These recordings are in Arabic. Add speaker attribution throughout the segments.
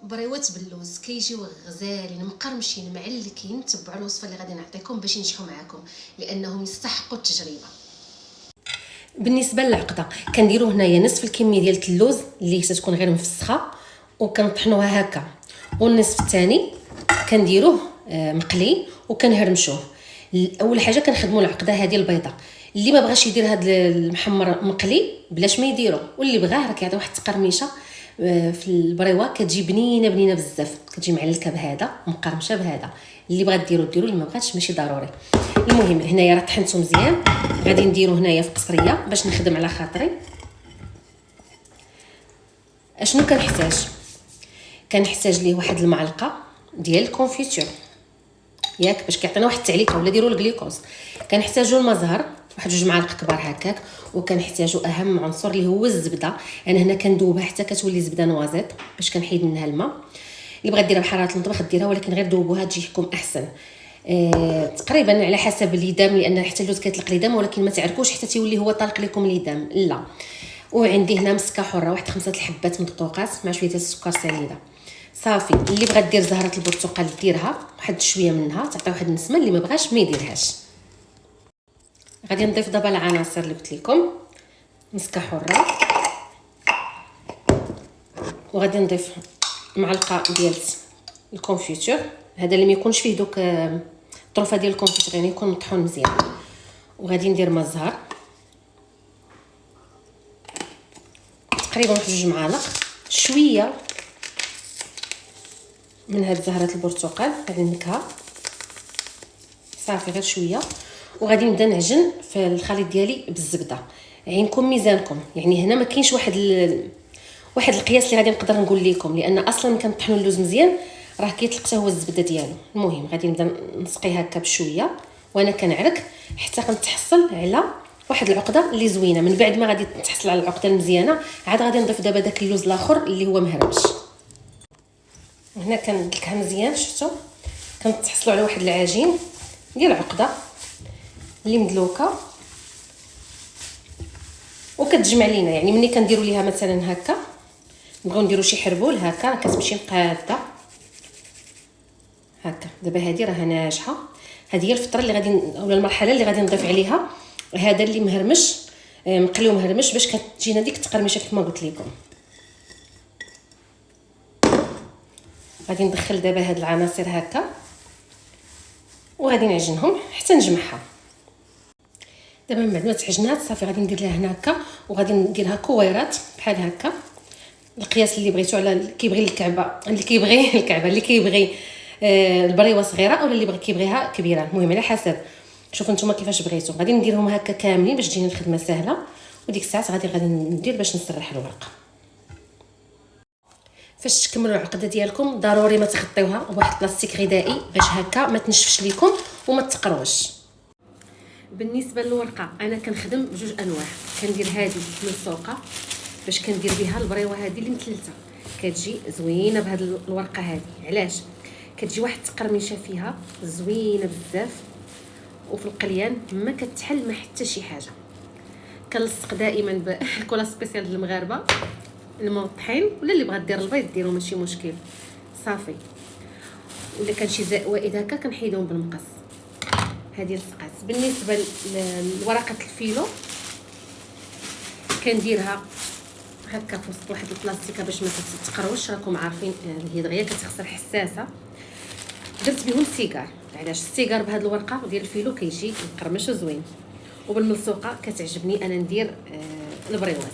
Speaker 1: بريوات باللوز كيجيو غزالين مقرمشين معلكين. تبعوا الوصفه اللي غادي نعطيكم باش ينجحوا معكم لانهم يستحقوا التجربه. بالنسبه للعقده كنديروا هنايا نصف الكميه ديال اللوز اللي تتكون غير مفسخه وكنطحنوها هكا، والنصف الثاني كنديروه مقلي وكنهرمشوه. اول حاجه كنخدموا العقده هذه البيضه. اللي ما بغاش يدير هذا المحمر مقلي بلاش ما يديرو، واللي بغاه راه كيعطي واحد التقرميشه في البريوه كتجي بنينه بزاف، كتجي معلكه بهذا مقرمشه بهذا. اللي بغا ديرو ديرو، اللي ما بغاتش ماشي ضروري. المهم هنايا راه طحنته مزيان، غادي نديرو هنايا في قصريه باش نخدم على خاطري. اشنو كنحتاج ليه واحد المعلقه ديال الكونفيتور ياك باش كيعطينا واحد التعليكه، ولا ديروا الجليكوز. كنحتاجوا المزهر واحد 2 معالق كبار هكاك، وكنحتاجوا اهم عنصر اللي هو الزبده. انا هنا كندوبها حتى كتولي زبده نوازيط باش كنحيد منها الماء. اللي بغات ديرها بحراره المطبخ ديرها، ولكن غير دوبوها تجيكم احسن. تقريبا على حسب الليدام، لان حتى اللوز كيطلق ليدام، ولكن ما تعركوش حتى تيولي هو طالق لكم ليدام لا. وعندي هنا مسكه حره واحد 5 الحبات مدقوقات مع شويه ديال السكر سنيده صافي. اللي بغات دير زهره البرتقال ديرها واحد شويه منها تعطي واحد النسمه، اللي ما بغاش ما يديرهاش. غادي نضيف دابا العناصر اللي قلت لكم. مسكه حره، وغادي نضيف معلقه ديال الكونفيتور، هذا اللي ما يكونش فيه دوك الطرفه ديال الكونفيتور، يعني يكون مطحون مزيان. وغادي ندير ما الزهر تقريبا واحد 2 معالق، شويه من هاد زهره البرتقال هذه النكهه صافي، غير شويه. وغادي نبدا نعجن في الخليط ديالي بالزبده. عينكم ميزانكم، يعني هنا ما كاينش واحد القياس اللي غادي نقدر نقول لكم، لان اصلا ملي كنطحنوا اللوز مزيان راه كيطلق حتى هو الزبده ديالو. المهم غادي نبدا نسقي هكا بشويه وانا كنعرك حتى كنتحصل على واحد العقده اللي زوينه. من بعد ما غادي تحصل على العقده المزيانه عاد غادي نضيف دابا داك اللوز الاخر اللي هو مهرمش. هنا كندلكها مزيان، شفتوا كنتحصلوا على واحد العجين ديال العقده اللي مدلوكه وكتجمع لينا. يعني ملي كنديروا ليها مثلا هكا نبغيو نديروا شي حربول هكا كتمشي مقاده هكا. دابا هذه راه ناجحه، هذه هي الفتره اللي غادي اولا المرحله اللي غادي نضيف عليها هذا اللي مهرمش مقلي ومهرمش باش كتجينا ديك التقرمشه كما قلت لكم. غادي ندخل دابا هاد العناصر هكا وغادي نعجنهم حتى نجمعها. دابا من بعد ما تعجنات صافي غادي ندير لها هنا هكا، وغادي نديرها كويرات بحال هكا القياس اللي بغيتو، على اللي كيبغي الكعبه اللي كيبغي البريوه صغيره اولا اللي كيبغيها كبيره. المهم على حسب، شوفوا نتوما كيفاش بغيتو. غادي نديرهم هكا كاملين باش تجيني الخدمه سهله، وديك الساعات غادي ندير باش نسرح الورقه. فاش تكملوا العقده ديالكم ضروري ما تغطيوها بواحد بلاستيك غذائي باش هكا ما تنشفش لكم وما تقروش. بالنسبه للورقه انا كنخدم بجوج انواع. كندير هذه ملصوقه باش كندير بها البريوه هذه اللي مثلثه، كتجي زوينه بهذه الورقه هذه. علاش؟ كتجي واحد التقرميشه فيها زوينه بزاف، وفي القليان ما كتحل ما حتى شي حاجه. كنلصق دائما بالكولا سبيسيال ديال المغاربه الموطحين، ولا اللي بغات دير البيض ديرو ماشي مشكل صافي. ولا كان شي زوائد هكا كنحيدهم بالمقص. هذه لصقات. بالنسبه لورقه الفيلو كنديرها هكا في وسط واحد البلاستيكه باش ما تتقروش. راكم عارفين هي دغيا كتخسر حساسه. درت بهم السيجار. علاش السيجار بهذه الورقه ديال الفيلو كيجي مقرمش وزوين، وبالملصوقه كتعجبني انا ندير البريوات.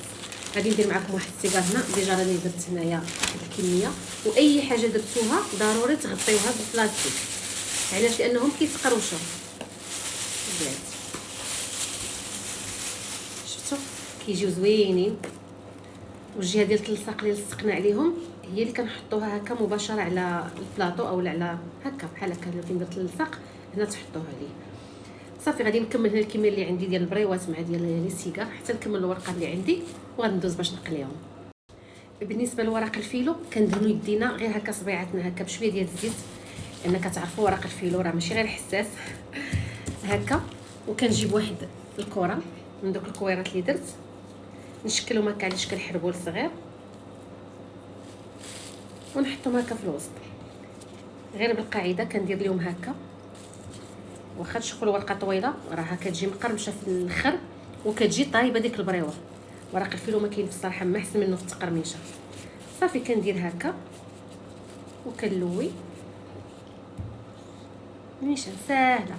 Speaker 1: غادي ندير معكم واحد السيجار هنا ديجا راني درت هنايا واحد الكميه. واي حاجه درتوها ضروري تغطيوها بالبلاستيك. علاش؟ لانهم كيتقروشوا البلاد. شفتوا كيجيو زوينين. والجهه ديال التلصاق اللي لصقنا عليهم هي اللي كنحطوها هكا مباشره على البلاطو او على هكا بحال هكا فين درت اللصاق هنا تحطوه عليه صافي. غادي نكمل هنا الكميه اللي عندي ديال البريوات مع ديال السيجار حتى نكمل الورقه اللي عندي وغادي ندوز باش نقليهم. بالنسبه لورق الفيلو كندهنوا يدينا غير هكا صبيعاتنا هكا بشويه ديال الزيت، لان كتعرفوا ورق الفيلو راه ماشي غير حساس هكا. وكنجيب واحد الكره من دوك الكويرات اللي درت نشكلهم هكا على شكل حربول صغير ونحطهم هكا في الوسط. غير بالقاعده كندير لهم هكا، واخا تشوفوا الورقه طويله راها كتجي مقرمشه في الاخر وكتجي طايبه ديك البريوه. ورق الفيلو ما كاين في الصراحه ما احسن منه في التقرميشه. صافي كندير هكا وكنلوي نيشان ساهله،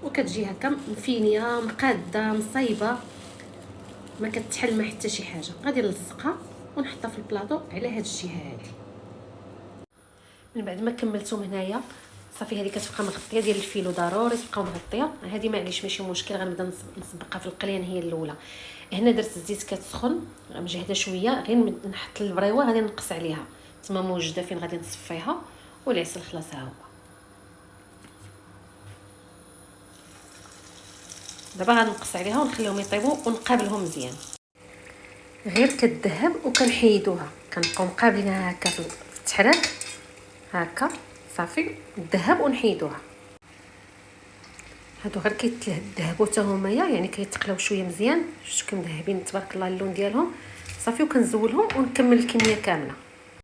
Speaker 1: وكتجي هكا مفينيه مقاده مصايبه، ما كتحل ما حتى شي حاجه. غادي نلصقها ونحطها في البلاطو على هاد الجهه هادي. من بعد ما كملتهم هنايا صافي هذه كتبقى مغطيه ديال الفيلو، ضروري تبقاو مغطيه. هذه معليش ماشي مشكل، غنبدا نسبقها في القليان هي الاولى. هنا درت الزيت كتسخن مجهده شويه، غير نحط البريوه غادي نقص عليها تما موجده فين غادي نصفيها، والعسل خلاص ها هو. دابا غنقص عليها ونخليهم يطيبوا ونقابلهم مزيان. غير كتذهب وكنحيدوها، كنبقاو مقابلينها هكا في التحراك هكا. صافي الذهب ونحيدوها. هادو غير كيتذهبوا حتى همايا، يعني كيتقلاو شويه مزيان. شفتوا كي مذهبين تبارك الله اللون ديالهم. صافي وكنزولهم ونكمل الكميه كامله.